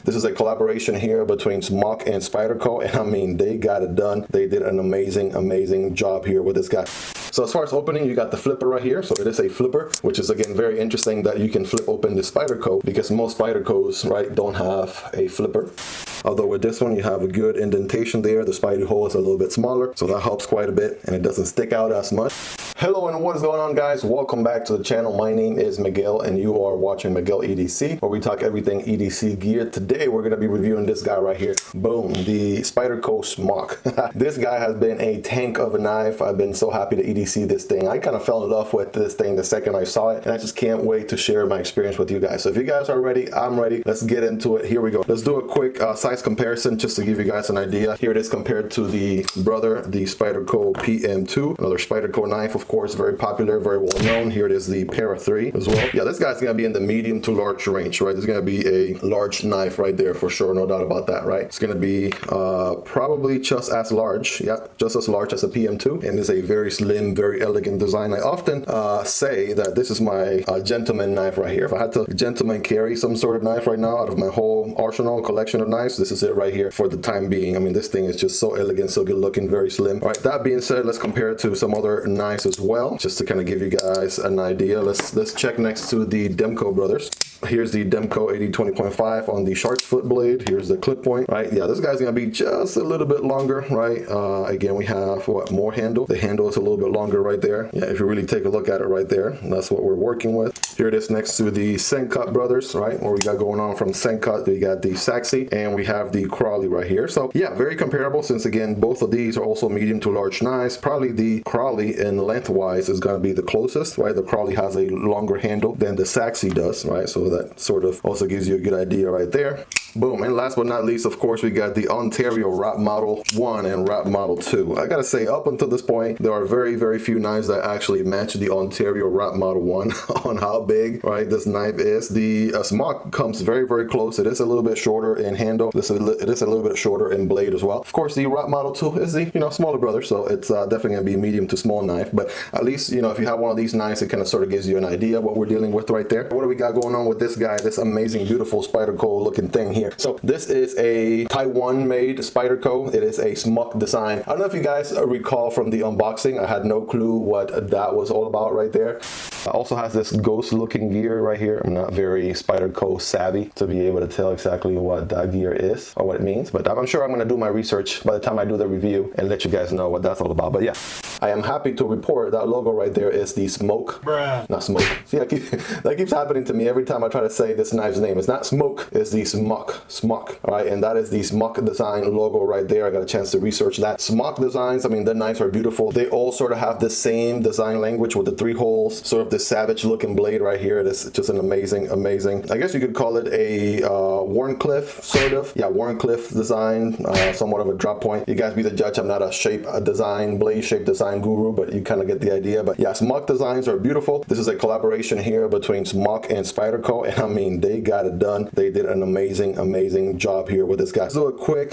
This is a collaboration here between Smock and Spyderco, and I mean, they got it done. They did an amazing job here with this guy. So as far as opening, you got the flipper right here. So it is a flipper, which is again very interesting that you can flip open the Spyderco, because most Spydercos, right, don't have a flipper. Although with this one, you have a good indentation there. The Spidey hole is a little bit smaller, so that helps quite a bit, and it doesn't stick out as much. Hello and what is going on, guys? Welcome back to the channel. My name is Miguel and you are watching Miguel EDC, where we talk everything EDC gear. Today we're going to be reviewing this guy right here. Boom, the Spyderco Smock. This guy has been a tank of a knife. I've been so happy to EDC this thing. I kind of fell in love with this thing the second I saw it, and I just can't wait to share my experience with you guys. So if you guys are ready, I'm ready. Let's get into it. Here we go. Let's do a quick size comparison just to give you guys an idea. Here it is compared to the brother, the Spyderco PM2, another Spyderco knife, of course, very popular, very well known. Here it is, the Para 3 as well. Yeah, this guy's gonna be in the medium to large range, right? There's gonna be a large knife right there for sure, no doubt about that, right? It's gonna be probably just as large, yeah, just as large as a PM2, and it's a very slim, very elegant design. I often say that this is my gentleman knife right here. If I had to gentleman carry some sort of knife right now out of my whole arsenal collection of knives, this is it right here for the time being. I mean, this thing is just so elegant, so good looking, very slim. All right, that being said, let's compare it to some other knives as well, just to kind of give you guys an idea. Let's check next to the Demko brothers. Here's the Demko 80-20.5 on the shark's foot blade. Here's the clip point, right? Yeah, this guy's gonna be just a little bit longer, right? Again, we have what, more handle. The handle is a little bit longer right there. Yeah, if you really take a look at it right there, that's what we're working with. Here it is next to the Sencut brothers, right? What we got going on from Sencut, we got the Saxy and we have the Crawley right here. So yeah, very comparable, since again, both of these are also medium to large knives. Probably the Crawley in lengthwise is gonna be the closest, right? The Crawley has a longer handle than the Saxy does, right? So that sort of also gives you a good idea right there. Boom. And last but not least, of course, we got the Ontario Wrap Model 1 and Wrap Model 2. I gotta say, up until this point, there are very few knives that actually match the Ontario Wrap Model 1 on how big, right, this knife is. The Smock comes very close. It is a little bit shorter in handle. It is a little bit shorter in blade as well. Of course, the Wrap Model 2 is the, smaller brother, so it's definitely gonna be medium to small knife. But at least, if you have one of these knives, it kind of sort of gives you an idea of what we're dealing with right there. What do we got going on with this guy, this amazing, beautiful Spyderco looking thing here? So this is a Taiwan made Spyderco. It is a Smock design. I don't know if you guys recall from the unboxing, I had no clue what that was all about right there. It also has this ghost looking gear right here. I'm not very Spyderco savvy to be able to tell exactly what that gear is or what it means, but I'm sure I'm going to do my research by the time I do the review and let you guys know what that's all about. But yeah, I am happy to report that logo right there is the Smoke. Bruh. Not Smoke. See, that keeps happening to me every time I try to say this knife's name. It's not Smoke, it's the Smock. Smock. All right, and that is the Smock design logo right there. I got a chance to research that. Smock designs, I mean, the knives are beautiful. They all sort of have the same design language with the 3 holes, sort of the savage looking blade right here. It is just an amazing, I guess you could call it a Warncliffe, sort of. Yeah, Warncliffe design, somewhat of a drop point. You guys be the judge. I'm not a blade shape design guru, but you kind of get the idea. But yeah, Smock designs are beautiful. This is a collaboration here between Smock and Spyderco, and I mean, they got it done. They did an amazing job here with this guy. So a quick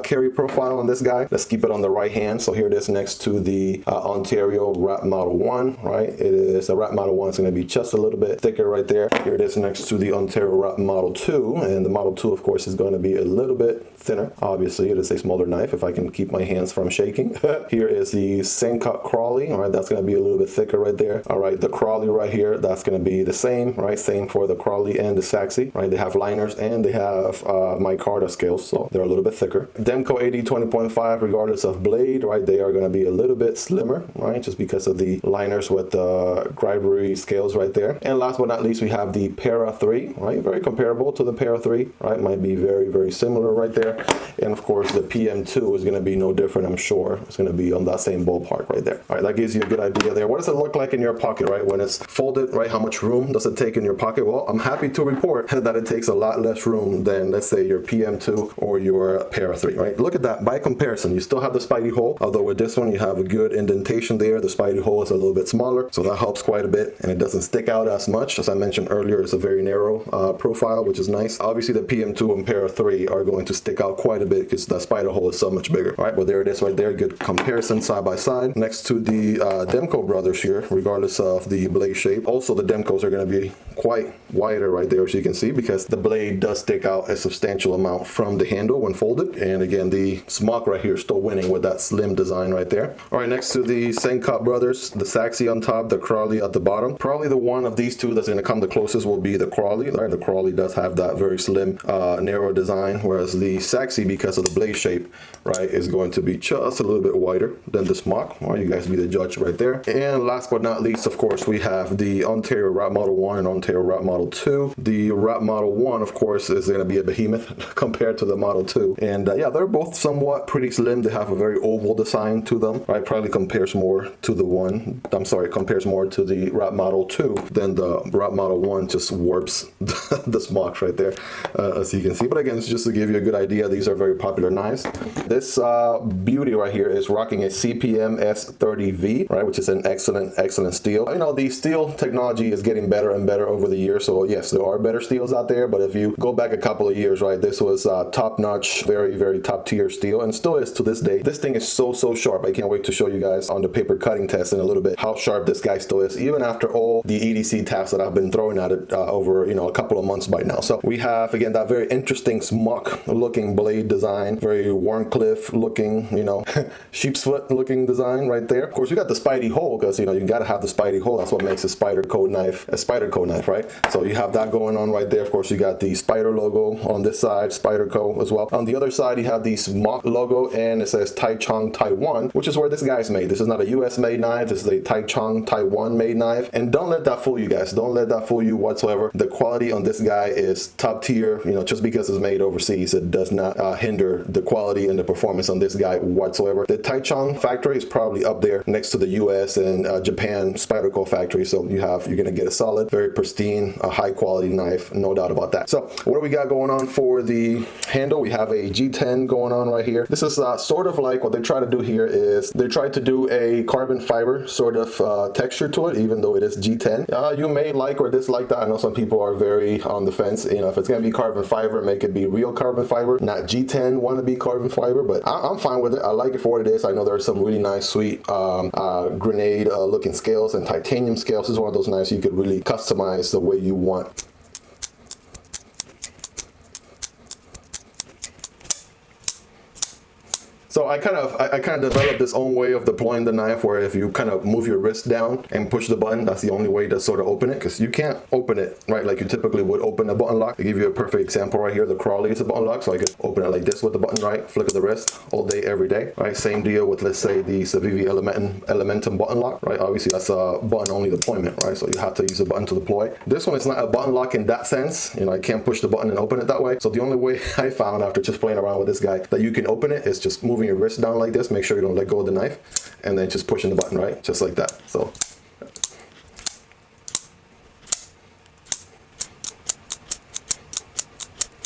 carry profile on this guy. Let's keep it on the right hand. So here it is next to the Ontario Wrap Model 1, right? It is a Wrap Model 1. It's going to be just a little bit thicker right there. Here it is next to the Ontario Wrap Model 2, and the Model 2, of course, is going to be a little bit thinner. Obviously, it is a smaller knife if I can keep my hands from shaking. Here is the Sencut Crawley. All right, that's going to be a little bit thicker right there. All right, the Crawley right here, that's going to be the same, right? Same for the Crawley and the Saxy, right? They have liners and they have micarta scales, so they're a little bit thicker. Demko 80-20.5, regardless of blade, right? They are going to be a little bit slimmer, right? Just because of the liners with the Gribery scales right there. And last but not least, we have the Para 3, right? Very comparable to the Para 3, right? Might be very similar right there. And of course, the PM2 is going to be no different, I'm sure. It's going to be on that same ballpark right there. All right, that gives you a good idea there. What does it look like in your pocket, right? When it's folded, right? How much room does it take in your pocket? Well, I'm happy to report that it takes a lot less room than, let's say, your PM2 or your Para 3, right? Look at that. By comparison, you still have the Spidey hole, although with this one, you have a good indentation there. The Spidey hole is a little bit smaller, so that helps quite a bit, and it doesn't stick out as much. As I mentioned earlier, it's a very narrow profile, which is nice. Obviously, the PM2 and Para 3 are going to stick out quite a bit because the Spyder hole is so much bigger, right? But there it is right there. Good comparison side by side. next to the Demko brothers here, regardless of the blade shape. Also, the Demkos are going to be quite wider right there, as you can see, because the blade does stick out a substantial amount from the handle when folded. And again, the Smock right here is still winning with that slim design right there. All right, next to the Senkop brothers, the Saxy on top, the Crawley at the bottom. Probably the one of these two that's going to come the closest will be the Crawley. Right, the Crawley does have that very slim, narrow design, whereas the Saxy, because of the blade shape, right, is going to be just a little bit wider than the Smock. Well, you guys be the judge right there. And last but not least, of course, we have the Ontario Rat Model 1 and Ontario Rat Model 2. The Rat Model 1, of course, is going to be a behemoth compared to the Model 2. And yeah, they're both somewhat pretty slim. They have a very oval design to them, right? Probably compares more to the compares more to the Rat Model 2 than the Rat Model 1 just warps the Smocks right there, as you can see. But again, it's just to give you a good idea. These are very popular knives. This beauty right here is rocking a CPM S30V, right, which is an excellent steel. You know, the steel technology is getting better and better over the years. So yes, there are better steels out there, but if you go back a couple of years, right, this was top-notch, very top-tier steel, and still is to this day. This thing is so sharp. I can't wait to show you guys on the paper cutting test in a little bit how sharp this guy still is, even after all the EDC tasks that I've been throwing at it over, you know, a couple of months by now. So we have, again, that very interesting Smock looking blade design, very Warncliffe looking, you know, sheep's foot looking design right there. Of course, you got the Spidey hole, because, you know, you got to have the Spidey hole. That's what makes a Spyderco knife, right? So you have that going on right there. Of course, you got the Spider logo on this side, Spyderco as well. On the other side, you have the Smock logo, and it says Taichung, Taiwan, which is where this guy's made. This is not a US made knife. This is a Taichung, Taiwan made knife. And don't let that fool you guys. Don't let that fool you whatsoever. The quality on this guy is top tier. You know, just because it's made overseas, it does not hinder the quality and the performance on this guy whatsoever. The Taichung factory is probably up there next to the US and Japan Spyderco factory. So you're going to get a solid, very pristine, high quality knife, no doubt about that. So what do we got going on for the handle? We have a G10 going on right here. This is sort of like what they try to do here is they try to do a carbon fiber sort of texture to it, even though it is G10. You may like or dislike that. I know some people are very on the fence. You know, if it's going to be carbon fiber, make it be real carbon fiber, not G10 wannabe carbon fiber, but I'm fine with it. I like it for what it is. I know there are some really nice, sweet grenade looking scales and titanium scales. This is one of those knives you could really customize the way you want. So I kind of developed this own way of deploying the knife, where if you kind of move your wrist down and push the button, that's the only way to sort of open it, because you can't open it right like you typically would open a button lock. To give you a perfect example right here, the Crawley is a button lock, so I could open it like this with the button, right? Flick of the wrist all day, every day, right? Same deal with, let's say, the Civivi Elementum button lock, right? Obviously that's a button only deployment, right? So you have to use a button to deploy. This one is not a button lock in that sense. You know, I can't push the button and open it that way. So the only way I found after just playing around with this guy that you can open it is just moving your wrist down like this. Make sure you don't let go of the knife, and then just pushing the button, right? Just like that. So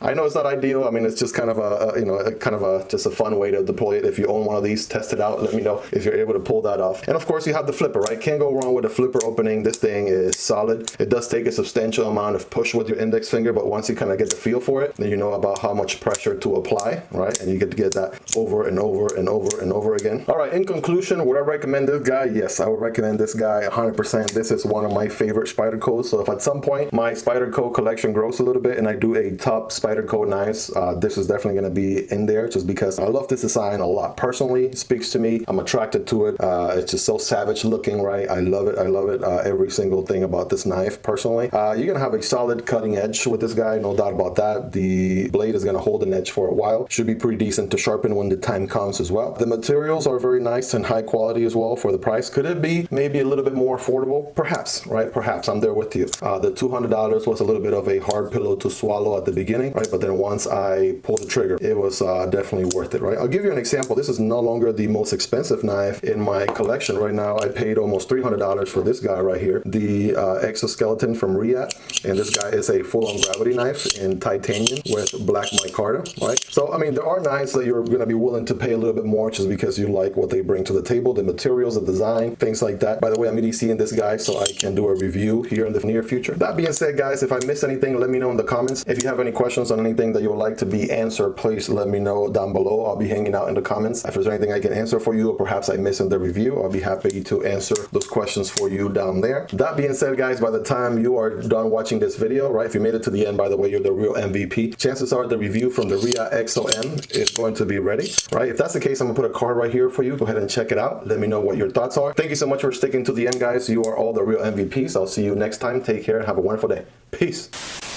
I know it's not ideal. I mean, it's just kind of just a fun way to deploy it. If you own one of these, test it out. Let me know if you're able to pull that off. And of course, you have the flipper, right? Can't go wrong with the flipper opening. This thing is solid. It does take a substantial amount of push with your index finger, but once you kind of get the feel for it, then you know about how much pressure to apply, right? And you get to get that over and over and over and over again. All right, in conclusion, would I recommend this guy? Yes, I would recommend this guy 100%. This is one of my favorite Spydercos. So if at some point my Spyderco collection grows a little bit and I do a top Spyderco knives, this is definitely going to be in there, just because I love this design a lot. Personally, it speaks to me. I'm attracted to it. It's just so savage looking, right? I love it. I love it. Every single thing about this knife, personally. You're going to have a solid cutting edge with this guy, no doubt about that. The blade is going to hold an edge for a while. Should be pretty decent to sharpen when the time comes as well. The materials are very nice and high quality as well for the price. Could it be maybe a little bit more affordable? Perhaps, right? Perhaps. I'm there with you. The $200 was a little bit of a hard pillow to swallow at the beginning, right? But then once I pulled the trigger, it was definitely worth it, right? I'll give you an example. This is no longer the most expensive knife in my collection right now. I paid almost $300 for this guy right here, the exoskeleton from Riyadh, and this guy is a full-on gravity knife in titanium with black micarta, right? So I mean, there are knives that you're going to be willing to pay a little bit more just because you like what they bring to the table, the materials, the design, things like that. By the way, I'm EDCing this guy so I can do a review here in the near future. That being said, guys, if I missed anything, let me know in the comments. If you have any questions questions on anything that you would like to be answered, please let me know down below. I'll be hanging out in the comments. If there's anything I can answer for you, or perhaps I missed in the review, I'll be happy to answer those questions for you down there. That being said, guys, by the time you are done watching this video, right, if you made it to the end, by the way, you're the real MVP. Chances are the review from the Ria XOM is going to be ready, right? If that's the case, I'm gonna put a card right here for you. Go ahead and check it out. Let me know what your thoughts are. Thank you so much for sticking to the end, guys. You are all the real MVPs. I'll see you next time. Take care and have a wonderful day. Peace.